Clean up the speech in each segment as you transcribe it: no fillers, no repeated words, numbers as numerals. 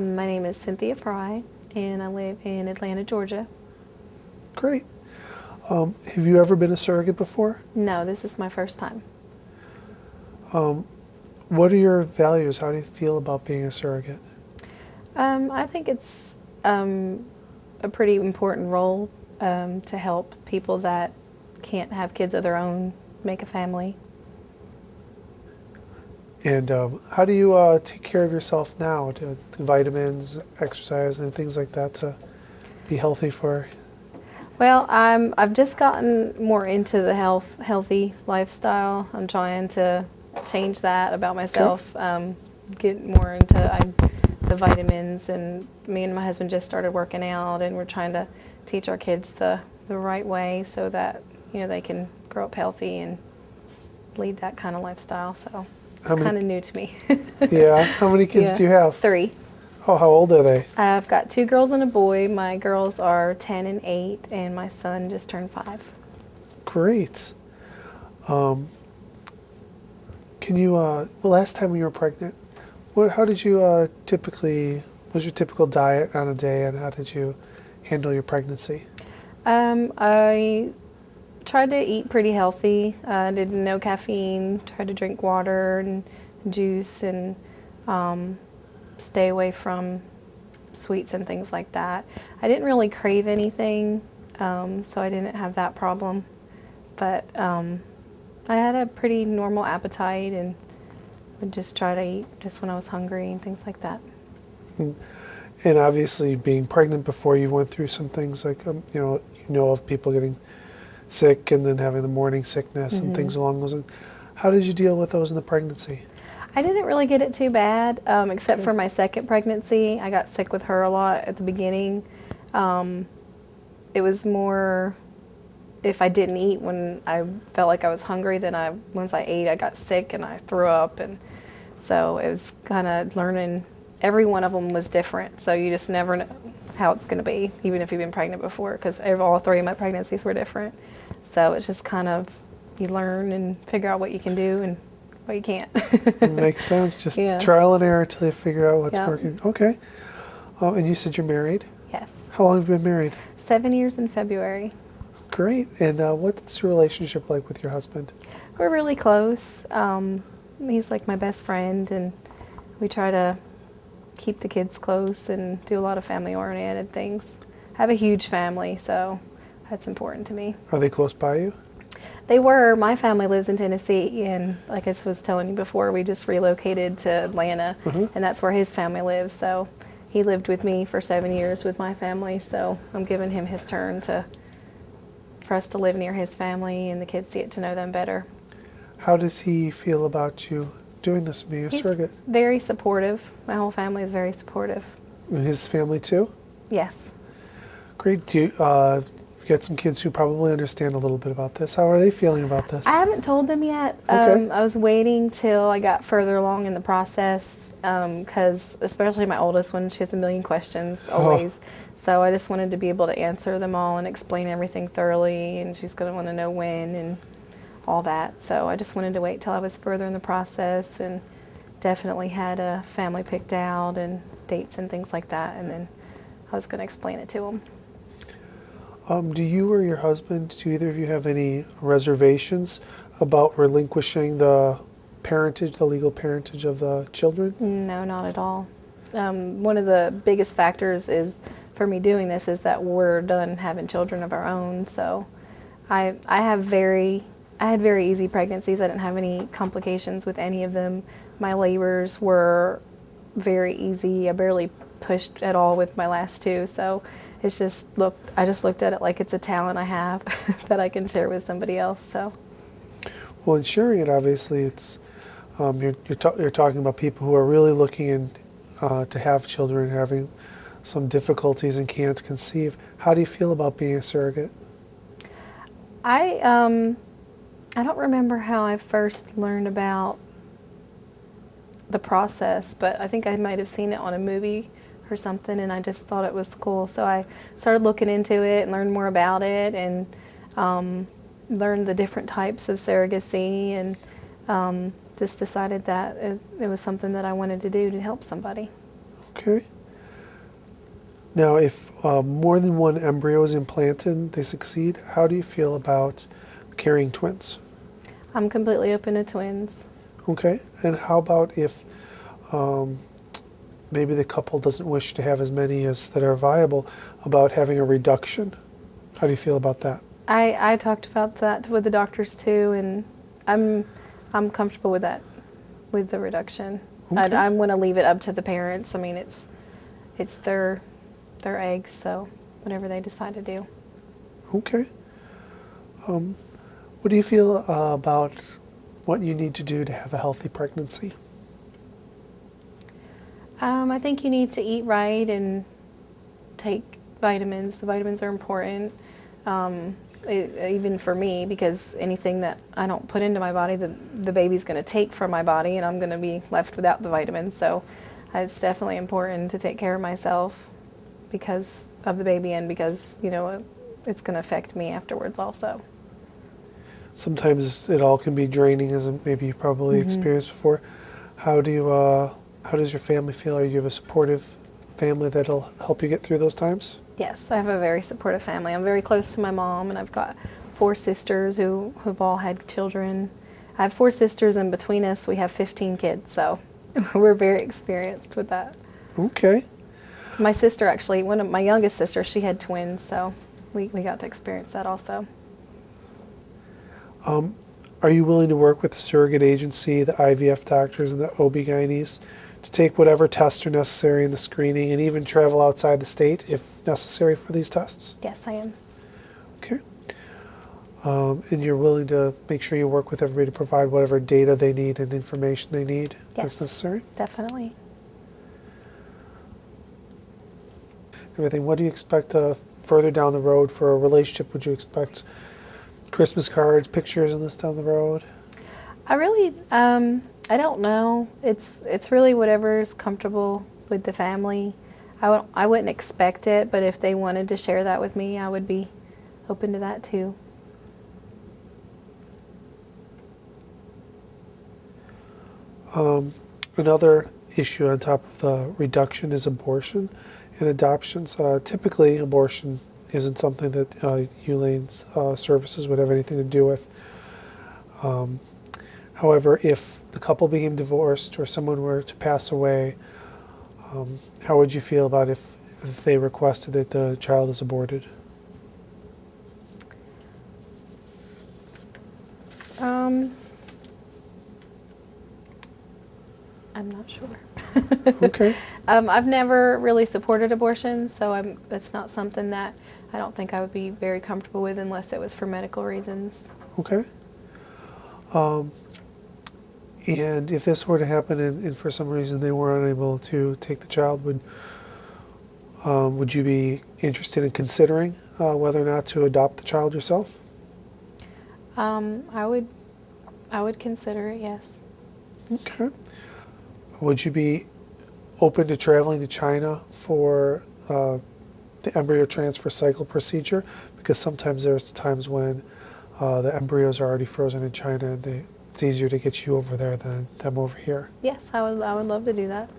My name is Cynthia Frye, and I live in Atlanta, Georgia. Great. Have you ever been a surrogate before? No, this is my first time. What are your values? How do you feel about being a surrogate? I think it's a pretty important role to help people that can't have kids of their own make a family. And how do you take care of yourself now? Do vitamins, exercise, and things like that to be healthy for? Well, I've just gotten more into the healthy lifestyle. I'm trying to change that about myself. Get more into the vitamins, and me and my husband just started working out, and we're trying to teach our kids the right way so that they can grow up healthy and lead that kind of lifestyle. So it's kind of new to me. Yeah. How many kids do you have? 3. Oh, how old are they? I've got 2 girls and a boy. My girls are 10 and 8, and my son just turned 5. Great. Can you, last time you were pregnant, how did you typically, what was your typical diet on a day, and how did you handle your pregnancy? I tried to eat pretty healthy. Did no caffeine, tried to drink water and juice, and stay away from sweets and things like that. I didn't really crave anything, so I didn't have that problem. But I had a pretty normal appetite and would just try to eat just when I was hungry and things like that. And obviously, being pregnant before, you went through some things like, you know of people getting sick and then having the morning sickness and things along those lines. How did you deal with those in the pregnancy? I didn't really get it too bad, except for my second pregnancy. I got sick with her a lot at the beginning. It was more if I didn't eat when I felt like I was hungry, then once I ate, I got sick and I threw up. And so it was kind of learning. Every one of them was different, so you just never know how it's going to be, even if you've been pregnant before, because all 3 of my pregnancies were different. So it's just kind of, you learn and figure out what you can do and what you can't. Makes sense. Just trial and error until you figure out what's working. Okay. And you said you're married? Yes. How long have you been married? 7 years in February. Great. And what's your relationship like with your husband? We're really close. He's like my best friend, and we try to keep the kids close and do a lot of family-oriented things. I have a huge family, so that's important to me. Are they close by you? They were. My family lives in Tennessee, and like I was telling you before, we just relocated to Atlanta, and that's where his family lives. So he lived with me for 7 years with my family, so I'm giving him his turn for us to live near his family and the kids to get to know them better. How does he feel about you doing this, being a surrogate? Very supportive. My whole family is very supportive. And his family too? Yes. Great. Do you get some kids who probably understand a little bit about this? How are they feeling about this? I haven't told them yet. Okay. I was waiting till I got further along in the process, because especially my oldest one, she has a million questions always. So I just wanted to be able to answer them all and explain everything thoroughly, and she's going to want to know when and all that. So I just wanted to wait till I was further in the process, and definitely had a family picked out and dates and things like that, and then I was going to explain it to them. Do you or your husband, do either of you have any reservations about relinquishing the legal parentage of the children? No, not at all. One of the biggest factors for me doing this is that we're done having children of our own. So I had very easy pregnancies. I didn't have any complications with any of them. My labors were very easy. I barely pushed at all with my last 2. So I just looked at it like it's a talent I have that I can share with somebody else. So. Well, in sharing it, obviously, it's you're talking about people who are really looking to have children, having some difficulties and can't conceive. How do you feel about being a surrogate? I don't remember how I first learned about the process, but I think I might have seen it on a movie or something, and I just thought it was cool. So I started looking into it and learned more about it, and learned the different types of surrogacy, and just decided that it was something that I wanted to do to help somebody. Okay. Now, if more than one embryo is implanted, they succeed, how do you feel about carrying twins? I'm completely open to twins. Okay, and how about if maybe the couple doesn't wish to have as many as that are viable, about having a reduction? How do you feel about that? I talked about that with the doctors too, and I'm comfortable with that, with the reduction. Okay. I'm going to leave it up to the parents. I mean, it's their eggs, so whatever they decide to do. Okay. What do you feel about what you need to do to have a healthy pregnancy? I think you need to eat right and take vitamins. The vitamins are important, even for me, because anything that I don't put into my body, the baby's going to take from my body, and I'm going to be left without the vitamins. So it's definitely important to take care of myself because of the baby and because, you know, it's going to affect me afterwards also. Sometimes it all can be draining, as maybe you've probably experienced before. How does your family feel? Are you have a supportive family that'll help you get through those times? Yes, I have a very supportive family. I'm very close to my mom, and I've got 4 sisters who've all had children. I have 4 sisters, and between us, we have 15 kids, so we're very experienced with that. Okay. My sister, actually, one of my youngest sisters, she had twins, so we got to experience that also. Are you willing to work with the surrogate agency, the IVF doctors, and the OB-GYNs to take whatever tests are necessary in the screening and even travel outside the state if necessary for these tests? Yes, I am. Okay. And you're willing to make sure you work with everybody to provide whatever data they need and information they need as necessary? Definitely. Everything. What do you expect further down the road for a relationship? Would you expect Christmas cards, pictures, and this down the road? I really, I don't know. It's really whatever's comfortable with the family. I wouldn't expect it, but if they wanted to share that with me, I would be open to that too. Another issue on top of the reduction is abortion and adoptions. Typically, abortion isn't something that ULANE's services would have anything to do with. However, if the couple became divorced or someone were to pass away, how would you feel about if they requested that the child is aborted? I'm not sure. Okay. I've never really supported abortion, so it's not something that I don't think I would be very comfortable with unless it was for medical reasons. Okay. And if this were to happen and for some reason they were unable to take the child, would you be interested in considering whether or not to adopt the child yourself? I would consider it, yes. Okay. Would you be open to traveling to China for the embryo transfer cycle procedure? Because sometimes there's times when the embryos are already frozen in China and it's easier to get you over there than them over here. Yes, I would love to do that.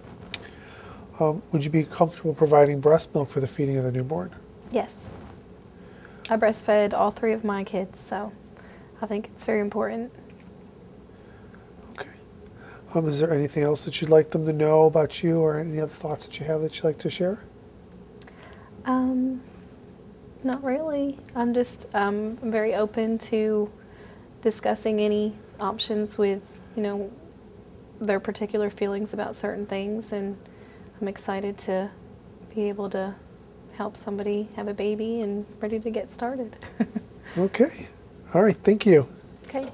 Would you be comfortable providing breast milk for the feeding of the newborn? Yes. I breastfed all 3 of my kids, so I think it's very important. Okay. Is there anything else that you'd like them to know about you or any other thoughts that you have that you'd like to share? Not really. I'm just very open to discussing any options with, you know, their particular feelings about certain things, and I'm excited to be able to help somebody have a baby and ready to get started. Okay. All right. Thank you. Okay.